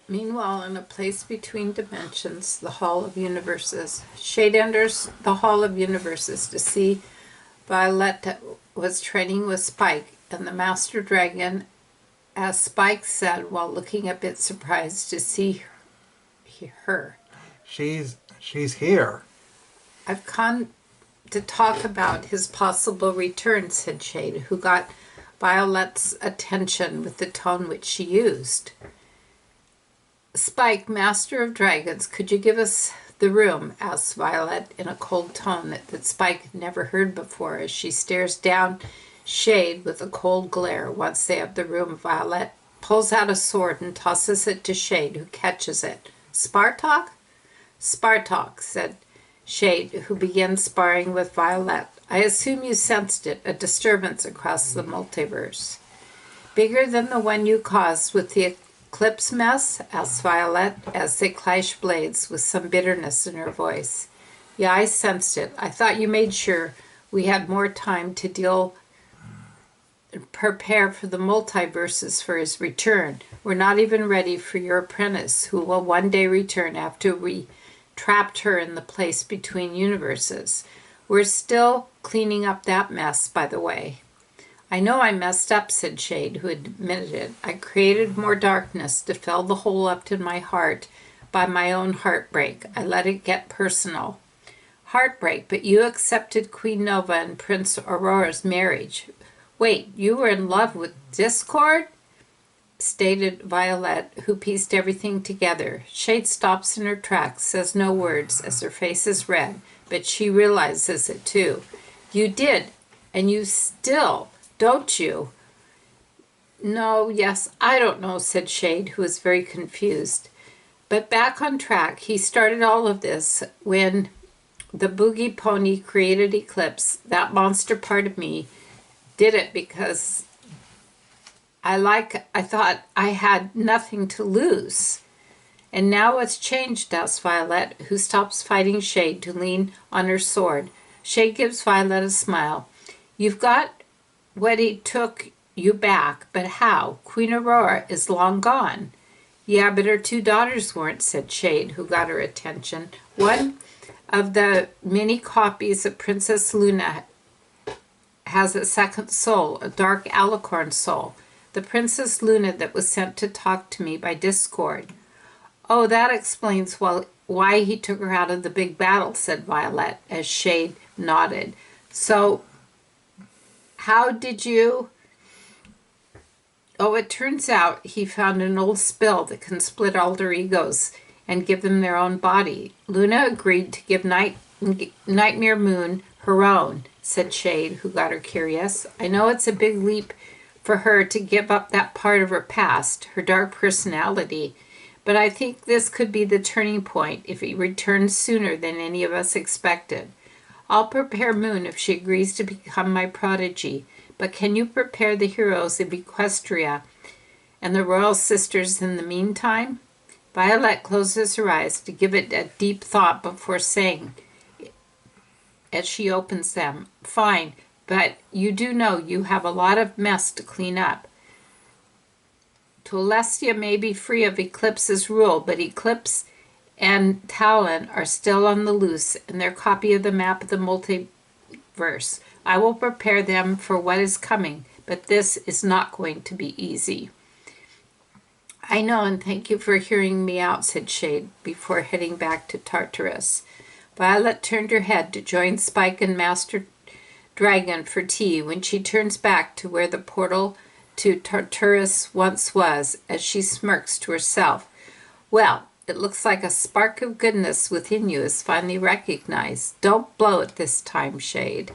Meanwhile, in a place between dimensions, the Hall of Universes, Shade enters the Hall of Universes to see Violet was training with Spike and the Master Dragon, as Spike said while looking a bit surprised to see her. She's here. I've come to talk about his possible return, said Shade, who got Violet's attention with the tone which she used. Spike, Master of Dragons, could you give us the room? Asked Violet in a cold tone that Spike had never heard before as she stares down Shade with a cold glare. Once they have the room, Violet pulls out a sword and tosses it to Shade, who catches it. Spartak? Spartak, said Shade, who began sparring with Violet. I assume you sensed it, a disturbance across the multiverse. Bigger than the one you caused with the Eclipse mess? Asked Violet as they clashed blades with some bitterness in her voice. Yeah, I sensed it. I thought you made sure we had more time to prepare for the multiverses for his return. We're not even ready for your apprentice, who will one day return after we trapped her in the place between universes. We're still cleaning up that mess, by the way. I know I messed up, said Shade, who admitted it. I created more darkness to fill the hole up in my heart by my own heartbreak. I let it get personal. Heartbreak, but you accepted Queen Nova and Prince Aurora's marriage. Wait, you were in love with Discord? Stated Violet, who pieced everything together. Shade stops in her tracks, says no words as her face is red, but she realizes it too. You did, and you still, don't you? No, yes, I don't know, said Shade, who was very confused. But back on track, he started all of this when the Boogie Pony created Eclipse. That monster part of me did it because I thought I had nothing to lose. And now what's changed? Asked Violet, who stops fighting Shade to lean on her sword. Shade gives Violet a smile. You've got what he took you back, but how? Queen Aurora is long gone. Yeah, but her two daughters weren't, said Shade, who got her attention. One of the many copies of Princess Luna has a second soul, a dark alicorn soul. The Princess Luna that was sent to talk to me by Discord. Oh, that explains why he took her out of the big battle, said Violet, as Shade nodded. So, how did you... Oh, it turns out he found an old spell that can split alter egos and give them their own body. Luna agreed to give Nightmare Moon her own, said Shade, who got her curious. I know it's a big leap for her to give up that part of her past, her dark personality, but I think this could be the turning point if he returns sooner than any of us expected. I'll prepare Moon if she agrees to become my prodigy, but can you prepare the heroes of Equestria and the royal sisters in the meantime? Violet closes her eyes to give it a deep thought before saying, as she opens them, fine, but you do know you have a lot of mess to clean up. Tulestia may be free of Eclipse's rule, but Eclipse and Talon are still on the loose in their copy of the map of the multiverse. I will prepare them for what is coming, but this is not going to be easy. I know, and thank you for hearing me out, said Shade, before heading back to Tartarus. Violet turned her head to join Spike and Master Dragon for tea when she turns back to where the portal to Tartarus once was, as she smirks to herself. Well, it looks like a spark of goodness within you is finally recognized. Don't blow it this time, Shade.